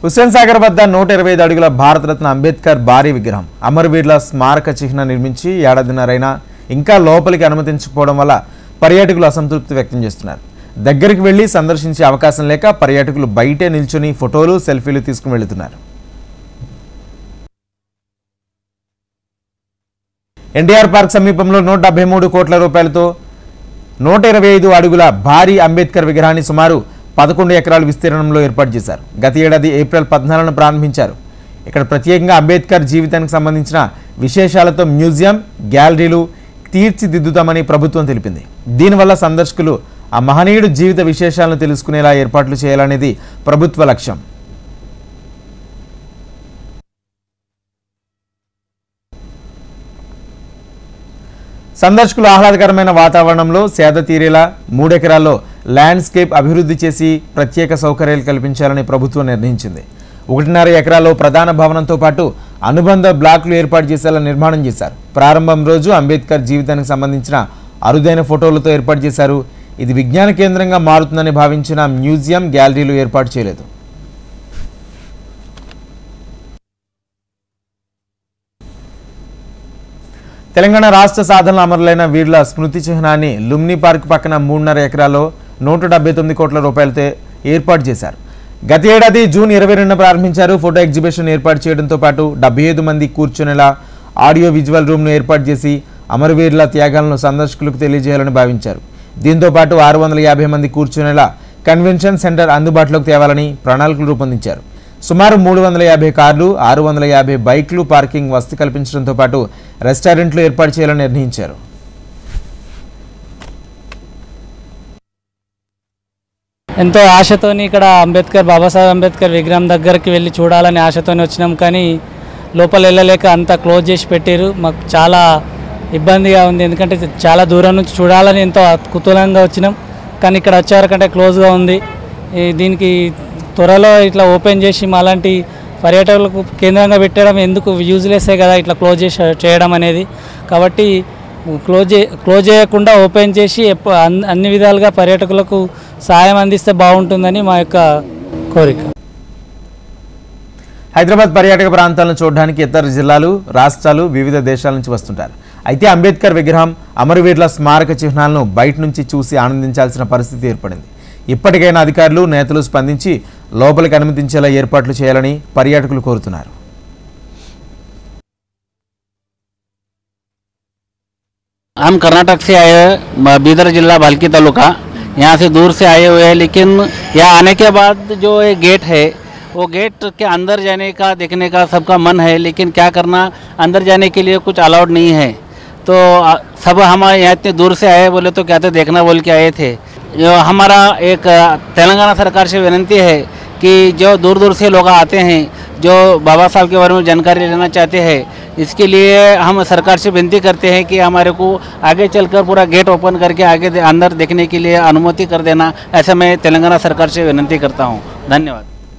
హుస్సేన్ సాగర్ వద్ద 125 అడుగుల భారతరత్న అంబేద్కర్ భారీ విగ్రహం అమరవీరుల స్మారక చిహ్నం నిర్మించి ఏడాదిన్నరైనా ఇంకా లోపలికి అనుమతించకపోవడం వల్ల పర్యాటకులు అసంతృప్తి వ్యక్తం చేస్తున్నారు. దగ్గరికి వెళ్లి సందర్శించే అవకాశం లేక పర్యాటకులు బయటే నిల్చొని ఫోటోలు సెల్ఫీలు తీసుకుని వెళ్తున్నారు. ఎన్టీఆర్ పార్క్ సమీపంలో 173 కోట్ల రూపాయలతో 125 అడుగుల భారీ అంబేద్కర్ విగ్రహాన్ని సుమారు 11 ఎకరాల విస్తీర్ణంలో ఏర్పాటు చేశారు. గత ఏడాది ఏప్రిల్ 14న ప్రారంభించారు. ఇక్కడ ప్రత్యేకంగా అంబేద్కర్ జీవితానికి సంబంధించిన విశేషాలతో మ్యూజియం, గ్యాలరీలు తీర్చిదిద్దుతామని ప్రభుత్వం తెలిపింది. దీనివల్ల సందర్శకులు ఆ మహనీయుడు జీవిత విశేషాలను తెలుసుకునేలా ఏర్పాట్లు చేయాలనేది ప్రభుత్వ లక్ష్యం. సందర్శకులు ఆహ్లాదకరమైన వాతావరణంలో సేద తీరేలా 3 ఎకరాల్లో ల్యాండ్స్కేప్ అభివృద్ధి చేసి ప్రత్యేక సౌకర్యాలు కల్పించాలని ప్రభుత్వం నిర్ణయించింది. 1.5 ఎకరాల్లో ప్రధాన భవనంతో పాటు అనుబంధ బ్లాక్లు ఏర్పాటు చేసేలా నిర్మాణం చేశారు. ప్రారంభం రోజు అంబేద్కర్ జీవితానికి సంబంధించిన అరుదైన ఫోటోలతో ఏర్పాటు చేశారు. ఇది విజ్ఞాన కేంద్రంగా మారుతుందని భావించిన మ్యూజియం, గ్యాలరీలు ఏర్పాటు చేయలేదు. తెలంగాణ రాష్ట్ర సాధనలో అమరులైన వీరుల స్మృతి చిహ్నాన్ని లుమ్ని పార్క్ పక్కన 3.5 ఎకరాల్లో 179 కోట్ల రూపాయలతో ఏర్పాటు చేశారు. గత ఏడాది జూన్ 22న ప్రారంభించారు. ఫోటో ఎగ్జిబిషన్ ఏర్పాటు చేయడంతో పాటు 75 మంది కూర్చునేలా ఆడియో విజువల్ రూమ్ను ఏర్పాటు చేసి అమరవీరుల త్యాగాలను సందర్శకులకు తెలియజేయాలని భావించారు. దీంతో పాటు 650 మంది కూర్చునేలా కన్వెన్షన్ సెంటర్ అందుబాటులోకి తేవాలని ప్రణాళికలు రూపొందించారు. సుమారు 350 కార్లు, 650 బైక్లు పార్కింగ్ వసతి కల్పించడంతో పాటు రెస్టారెంట్లు ఏర్పాటు చేయాలని నిర్ణయించారు. ఎంతో ఆశతోని ఇక్కడ బాబాసాహెబ్ అంబేద్కర్ విగ్రహం దగ్గరికి వెళ్ళి చూడాలని ఆశతోని వచ్చినాం. కానీ లోపల వెళ్ళలేక అంతా క్లోజ్ చేసి పెట్టారు. మాకు చాలా ఇబ్బందిగా ఉంది. ఎందుకంటే చాలా దూరం నుంచి చూడాలని ఎంతో కుతూహలంగా వచ్చినాం. కానీ ఇక్కడ వచ్చేవరకంటే క్లోజ్గా ఉంది. దీనికి త్వరలో ఇట్లా ఓపెన్ చేసి మాలాంటి పర్యాటకులకు కేంద్రంగా పెట్టడం ఎందుకు యూజ్లెస్సే కదా ఇట్లా క్లోజ్ చేసి చేయడం అనేది. కాబట్టి క్లోజ్ చేయకుండా ఓపెన్ చేసి అన్ని విధాలుగా పర్యాటకులకు సాయం అందిస్తే బాగుంటుందని మా యొక్క కోరిక. హైదరాబాద్ పర్యాటక ప్రాంతాలను చూడడానికి ఇతర జిల్లాలు, రాష్ట్రాలు, వివిధ దేశాల నుంచి వస్తుంటారు. అయితే అంబేద్కర్ విగ్రహం, అమరవీరుల స్మారక చిహ్నాలను బయట నుంచి చూసి ఆనందించాల్సిన పరిస్థితి ఏర్పడింది. ఇప్పటికైనా అధికారులు, నేతలు స్పందించి లోపలికి అనుమతించేలా ఏర్పాట్లు చేయాలని పర్యాటకులు కోరుతున్నారు. हम कर्नाटक से आए हैं, बीदर जिला भालकी तालुका, यहाँ से दूर से आए हुए हैं. लेकिन यहाँ आने के बाद जो ये गेट है वो गेट के अंदर जाने का देखने का सबका मन है. लेकिन क्या करना, अंदर जाने के लिए कुछ अलाउड नहीं है. तो सब हम यहाँ इतने दूर से आए, बोले तो क्या थे देखना बोल के आए थे. जो हमारा एक तेलंगाना सरकार से विनती है कि जो दूर दूर से लोग आते हैं, जो बाबा साहब के बारे में जानकारी लेना चाहते हैं, इसके लिए हम सरकार से विनती करते हैं कि हमारे को आगे चलकर पूरा गेट ओपन करके आगे अंदर देखने के लिए अनुमति कर देना. ऐसा मैं तेलंगाना सरकार से विनती करता हूँ. धन्यवाद.